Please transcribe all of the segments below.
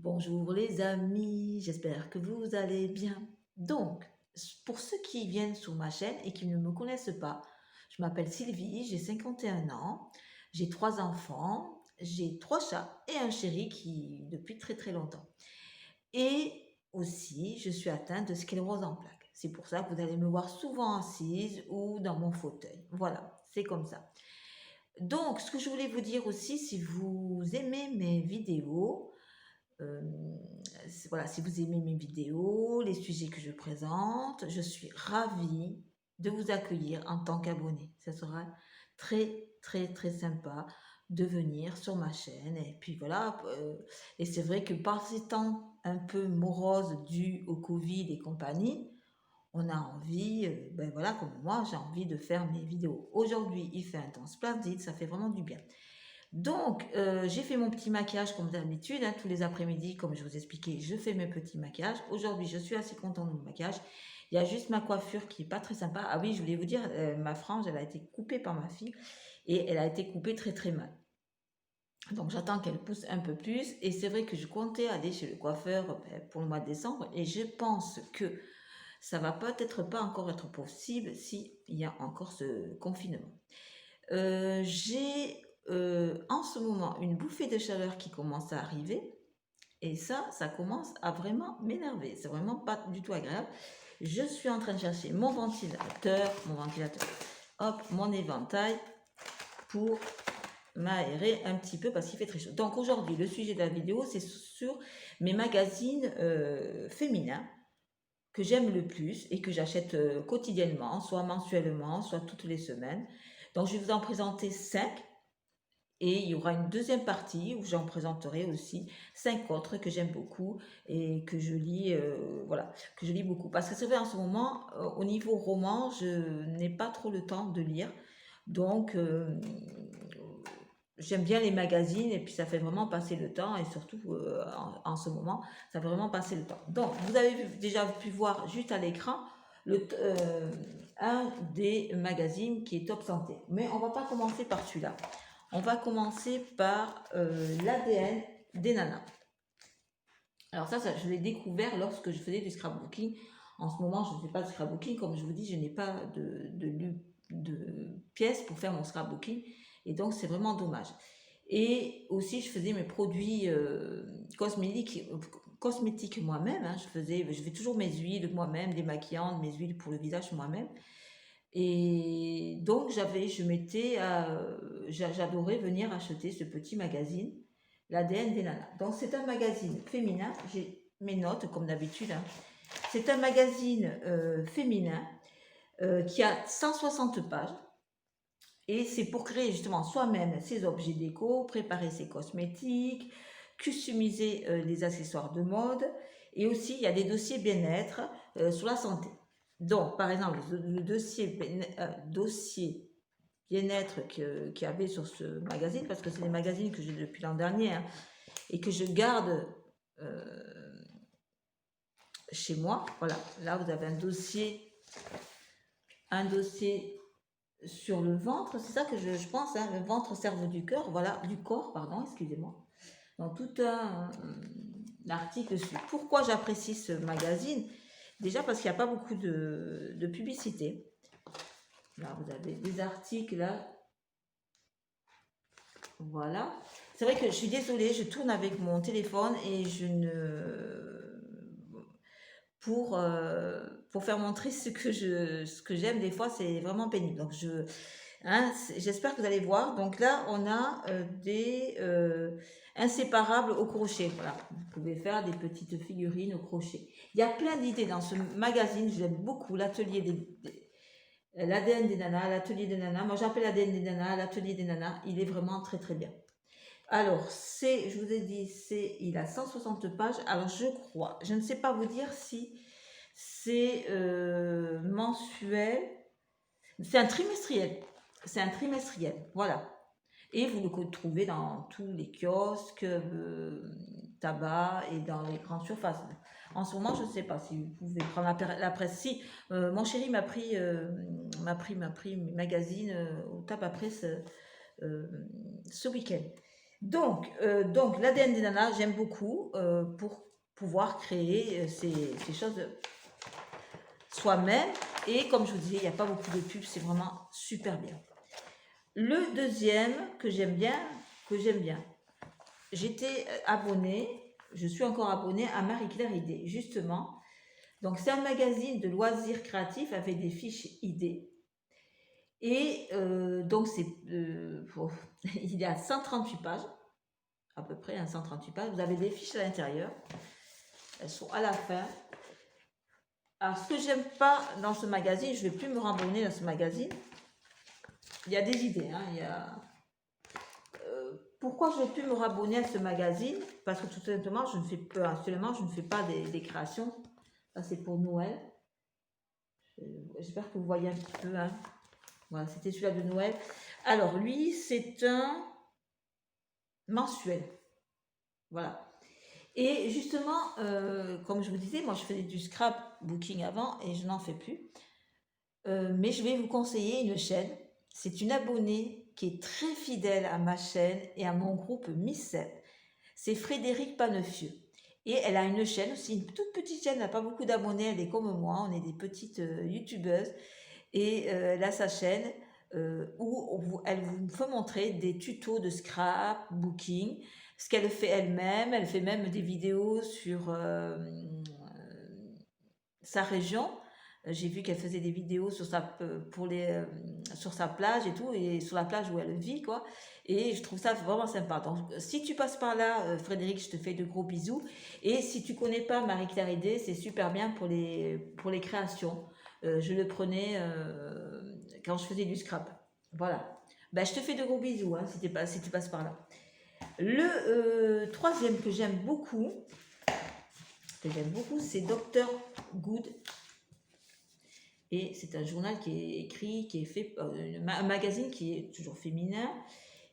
Bonjour les amis, j'espère que vous allez bien. Donc, pour ceux qui viennent sur ma chaîne et qui ne me connaissent pas, je m'appelle Sylvie, j'ai 51 ans, j'ai 3 enfants, j'ai 3 chats et un chéri qui depuis très très longtemps. Et aussi, je suis atteinte de sclérose en plaques. C'est pour ça que vous allez me voir souvent assise ou dans mon fauteuil. Voilà, c'est comme ça. Donc, ce que je voulais vous dire aussi, si vous aimez mes vidéos, euh, voilà, si vous aimez mes vidéos, les sujets que je présente, je suis ravie de vous accueillir en tant qu'abonné. Ça sera très, très, très sympa de venir sur ma chaîne. Et puis voilà, et c'est vrai que par ces temps un peu moroses dus au Covid et compagnie, on a envie, ben voilà, comme moi, j'ai envie de faire mes vidéos. Aujourd'hui, il fait un temps splendide, ça fait vraiment du bien. Donc, j'ai fait mon petit maquillage comme d'habitude, hein, tous les après-midi, comme je vous expliquais, je fais mes petits maquillages. Aujourd'hui, je suis assez contente de mon maquillage. Il y a juste ma coiffure qui est pas très sympa. Ah oui, je voulais vous dire, ma frange, elle a été coupée par ma fille et elle a été coupée très très mal. Donc, j'attends qu'elle pousse un peu plus. Et c'est vrai que je comptais aller chez le coiffeur pour le mois de décembre et je pense que ça va peut-être pas encore être possible s'il y a encore ce confinement. J'ai en ce moment une bouffée de chaleur qui commence à arriver et ça commence à vraiment m'énerver. C'est vraiment pas du tout agréable. Je suis en train de chercher mon ventilateur, hop, mon éventail pour m'aérer un petit peu parce qu'il fait très chaud. Donc aujourd'hui, le sujet de la vidéo, c'est sur mes magazines féminins que j'aime le plus et que j'achète quotidiennement, soit mensuellement, soit toutes les semaines. Donc je vais vous en présenter 5 et il y aura une deuxième partie où j'en présenterai aussi 5 autres que j'aime beaucoup et que je lis, voilà, que je lis beaucoup. Parce que c'est vrai, en ce moment, au niveau roman, je n'ai pas trop le temps de lire. Donc, j'aime bien les magazines et puis ça fait vraiment passer le temps et surtout en ce moment, ça fait vraiment passer le temps. Donc, vous avez déjà pu voir juste à l'écran un des magazines qui est Top Santé. Mais on va pas commencer par celui-là. On va commencer par l'ADN des nanas. Alors ça, je l'ai découvert lorsque je faisais du scrapbooking. En ce moment, je ne fais pas de scrapbooking. Comme je vous dis, je n'ai pas de pièces pour faire mon scrapbooking. Et donc, c'est vraiment dommage. Et aussi, je faisais mes produits cosmétiques moi-même. Hein. Je fais toujours mes huiles moi-même, démaquillantes, mes huiles pour le visage moi-même. Et donc, j'adorais venir acheter ce petit magazine, l'ADN des nanas. Donc, c'est un magazine féminin. J'ai mes notes, comme d'habitude. Hein. C'est un magazine féminin qui a 160 pages. Et c'est pour créer justement soi-même ses objets déco, préparer ses cosmétiques, customiser les accessoires de mode. Et aussi, il y a des dossiers bien-être sur la santé. Donc, par exemple, le dossier bien-être qu'il y avait sur ce magazine, parce que c'est des magazines que j'ai depuis l'an dernier hein, et que je garde chez moi. Voilà, là vous avez un dossier sur le ventre, c'est ça que je pense, hein, le ventre, cerveau du cœur, voilà, du corps, pardon, excusez-moi. Donc tout un article sur pourquoi j'apprécie ce magazine. Déjà parce qu'il n'y a pas beaucoup de publicité. Là, vous avez des articles là. Voilà. C'est vrai que je suis désolée, je tourne avec mon téléphone et je ne... Pour faire montrer ce que j'aime, des fois, c'est vraiment pénible. Donc, hein, j'espère que vous allez voir. Donc là, on a des inséparables au crochet. Voilà, vous pouvez faire des petites figurines au crochet. Il y a plein d'idées dans ce magazine. J'aime beaucoup l'atelier l'ADN des nanas, l'atelier des nanas. Moi, j'appelle l'ADN des nanas, l'atelier des nanas. Il est vraiment très très bien. Alors, je vous ai dit, il a 160 pages. Alors, je crois, je ne sais pas vous dire si c'est mensuel. C'est un trimestriel. C'est un trimestriel, voilà. Et vous le trouvez dans tous les kiosques, tabac et dans les grandes surfaces. En ce moment, je ne sais pas si vous pouvez prendre la presse. Si, mon chéri m'a pris magazine au tabac presse ce week-end. Donc l'ADN des nanas, j'aime beaucoup pour pouvoir créer ces choses soi-même. Et comme je vous disais, il n'y a pas beaucoup de pubs, c'est vraiment super bien. Le deuxième que j'aime bien, j'étais abonnée, je suis encore abonnée à Marie-Claire Idée, justement. Donc c'est un magazine de loisirs créatifs avec des fiches idées. Et donc il y a 138 pages, à peu près, 138 pages. Vous avez des fiches à l'intérieur. Elles sont à la fin. Alors, ce que j'aime pas dans ce magazine, je ne vais plus me rabonner dans ce magazine. Il y a des idées. Pourquoi je ne vais plus me rabonner à ce magazine? Parce que tout simplement, actuellement, je ne fais pas des créations. Ça, c'est pour Noël. J'espère que vous voyez un petit peu. Voilà, c'était celui-là de Noël. Alors, lui, c'est un mensuel. Voilà. Et justement, comme je vous disais, moi je faisais du scrapbooking avant et je n'en fais plus. Mais je vais vous conseiller une chaîne. C'est une abonnée qui est très fidèle à ma chaîne et à mon groupe Miss Seb. C'est Frédéric Panefieux. Et elle a une chaîne aussi, une toute petite chaîne, elle n'a pas beaucoup d'abonnés, elle est comme moi, on est des petites youtubeuses. Et elle a sa chaîne où elle vous fait montrer des tutos de scrapbooking, ce qu'elle fait elle-même. Elle fait même des vidéos sur sa région. J'ai vu qu'elle faisait des vidéos sur sur sa plage et tout, et sur la plage où elle vit, quoi. Et je trouve ça vraiment sympa. Donc, si tu passes par là, Frédéric, je te fais de gros bisous. Et si tu connais pas Marie-Claire Idée, c'est super bien pour les créations. Je le prenais quand je faisais du scrap. Voilà. Ben, je te fais de gros bisous si tu passes par là. Le troisième que j'aime beaucoup, c'est Dr Good. Et c'est un journal qui est écrit, qui est fait, un magazine qui est toujours féminin.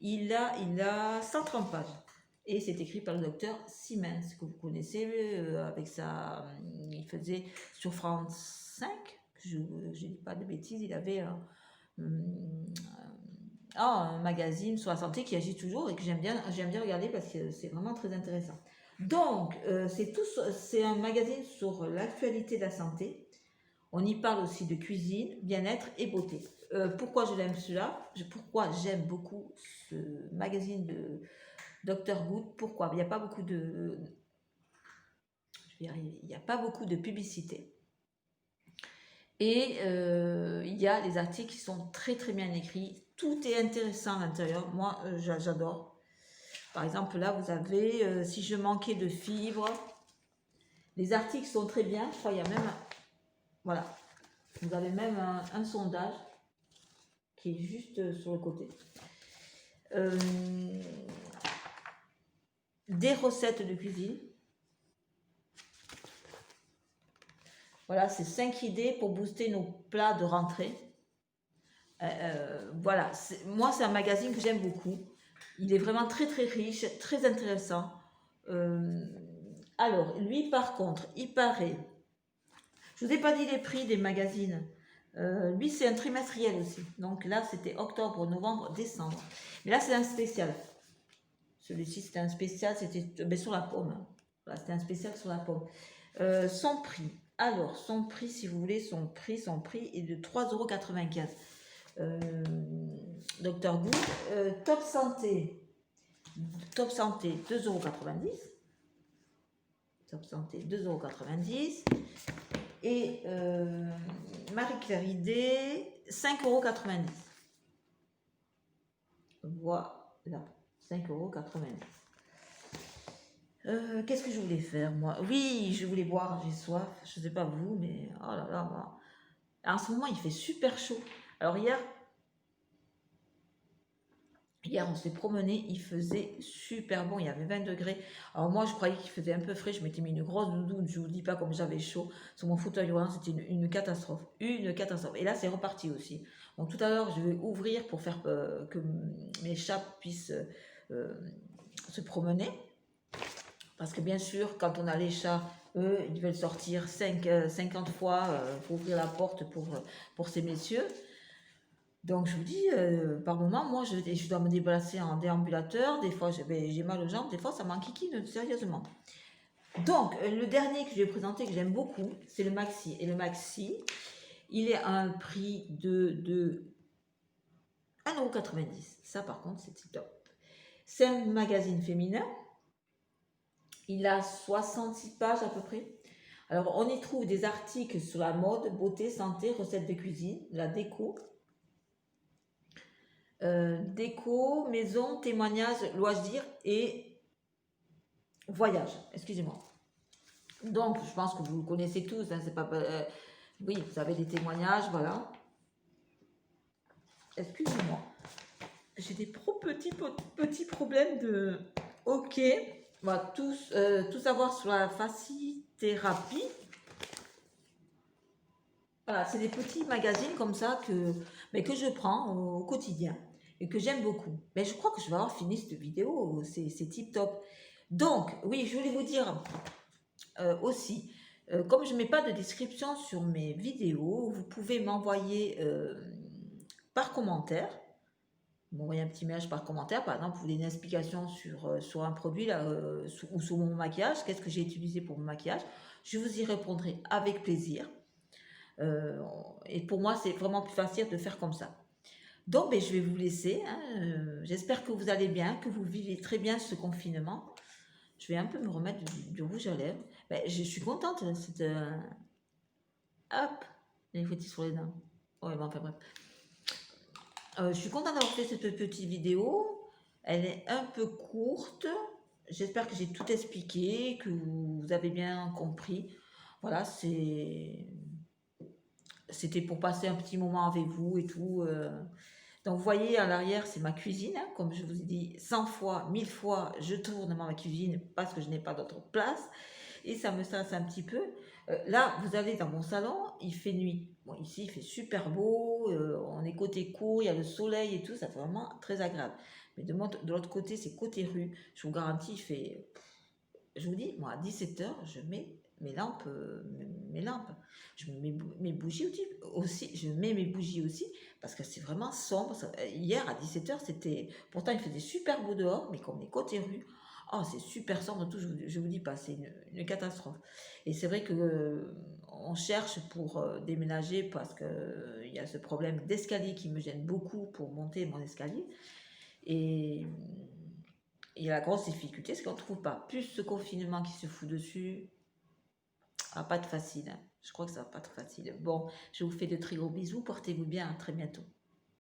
Il a 130 pages. Et c'est écrit par le docteur Siemens, que vous connaissez, il faisait sur France 5, je ne dis pas de bêtises, il avait un magazine sur la santé qui agit toujours et que j'aime bien regarder parce que c'est vraiment très intéressant. Donc, c'est un magazine sur l'actualité de la santé. On y parle aussi de cuisine, bien-être et beauté. Pourquoi je l'aime celui-là? Pourquoi j'aime beaucoup ce magazine de Dr Good? Pourquoi? Il n'y a pas beaucoup de... Je vais y arriver. Il n'y a pas beaucoup de publicité. Et il y a des articles qui sont très très bien écrits. Tout est intéressant à l'intérieur. Moi, j'adore. Par exemple, là, vous avez si je manquais de fibres. Les articles sont très bien. Je crois qu'il y a même... Voilà. Vous avez même un sondage qui est juste sur le côté. Des recettes de cuisine. Voilà, c'est 5 idées pour booster nos plats de rentrée. Voilà, moi c'est un magazine que j'aime beaucoup. Il est vraiment très très riche, très intéressant. Alors, lui par contre, il paraît... Je vous ai pas dit les prix des magazines. Lui c'est un trimestriel aussi. Donc là c'était octobre, novembre, décembre. Mais là c'est un spécial. Celui-ci c'était un spécial, c'était sur la pomme. Voilà, c'était un spécial sur la pomme. Son prix. Alors, son prix, si vous voulez, son prix est de 3,95 €. Dr Good. Top Santé, 2,90 €. Top Santé, 2,90 €. Et Marie-Claire Idée, 5,90 €. Voilà, 5,90 €. Qu'est-ce que je voulais faire, moi? Oui, je voulais boire, j'ai soif. Je ne sais pas vous, mais oh là là, moi. En ce moment, il fait super chaud. Alors hier, on s'est promené, il faisait super bon, il y avait 20 degrés. Alors moi, je croyais qu'il faisait un peu frais, je m'étais mis une grosse doudoune, je ne vous dis pas comme j'avais chaud. Sur mon fauteuil roulant, c'était une catastrophe. Une catastrophe. Et là, c'est reparti aussi. Donc tout à l'heure, je vais ouvrir pour faire que mes chats puissent se promener. Parce que bien sûr, quand on a les chats, eux, ils veulent sortir 50 fois pour ouvrir la porte pour ces messieurs. Donc je vous dis, par moment, moi, je dois me déplacer en déambulateur. Des fois, j'ai mal aux jambes. Des fois, ça m'enquiquine sérieusement. Donc, le dernier que je vais présenter, que j'aime beaucoup, c'est le Maxi. Et le Maxi, il est à un prix de 1,90 €. Ça, par contre, c'est top. C'est un magazine féminin. Il a 66 pages à peu près. Alors, on y trouve des articles sur la mode, beauté, santé, recettes de cuisine, la déco, maison, témoignages, loisirs et voyages. Excusez-moi. Donc, je pense que vous le connaissez tous. Hein, c'est pas, oui, vous avez des témoignages, voilà. Excusez-moi. J'ai des petits problèmes de... Ok. On va tout savoir sur la fascithérapie. Voilà, c'est des petits magazines comme ça que je prends au quotidien et que j'aime beaucoup. Mais je crois que je vais avoir fini cette vidéo, c'est tip top. Donc, oui, je voulais vous dire aussi, comme je ne mets pas de description sur mes vidéos, vous pouvez m'envoyer par commentaire, m'envoyer un petit message par commentaire, par exemple, vous voulez une explication sur un produit là, ou sur mon maquillage, qu'est-ce que j'ai utilisé pour mon maquillage, je vous y répondrai avec plaisir. Euh, et pour moi, c'est vraiment plus facile de faire comme ça. Donc, ben, je vais vous laisser. Hein, j'espère que vous allez bien, que vous vivez très bien ce confinement. Je vais un peu me remettre du rouge à lèvres. Ben, je suis contente. Hop, les fouettis sur les dents. Ouais, bon, enfin bref. Je suis contente d'avoir fait cette petite vidéo. Elle est un peu courte. J'espère que j'ai tout expliqué, que vous avez bien compris. Voilà, c'était pour passer un petit moment avec vous et tout. Donc, vous voyez, à l'arrière, c'est ma cuisine. Hein. Comme je vous ai dit 100 fois, 1000 fois, je tourne ma cuisine parce que je n'ai pas d'autre place. Et ça me stresse un petit peu. Là, vous allez dans mon salon, il fait nuit. Bon, ici, il fait super beau. On est côté cour, il y a le soleil et tout. Ça fait vraiment très agréable. Mais de l'autre côté, c'est côté rue. Je vous garantis, il fait... Je vous dis, moi, à 17 h, je mets mes lampes. Je mets mes bougies aussi. Je mets mes bougies aussi parce que c'est vraiment sombre. Hier, à 17 h, c'était... Pourtant, il faisait super beau dehors, mais comme les côtés rue, oh, c'est super sombre, tout, je vous dis pas, c'est une catastrophe. Et c'est vrai que on cherche pour déménager parce que il y a ce problème d'escalier qui me gêne beaucoup pour monter mon escalier. Et la grosse difficulté, c'est qu'on ne trouve pas. Plus ce confinement qui se fout dessus, ça va pas être facile. Hein. Je crois que ça va pas être facile. Bon, je vous fais de très gros bisous. Portez-vous bien. À très bientôt.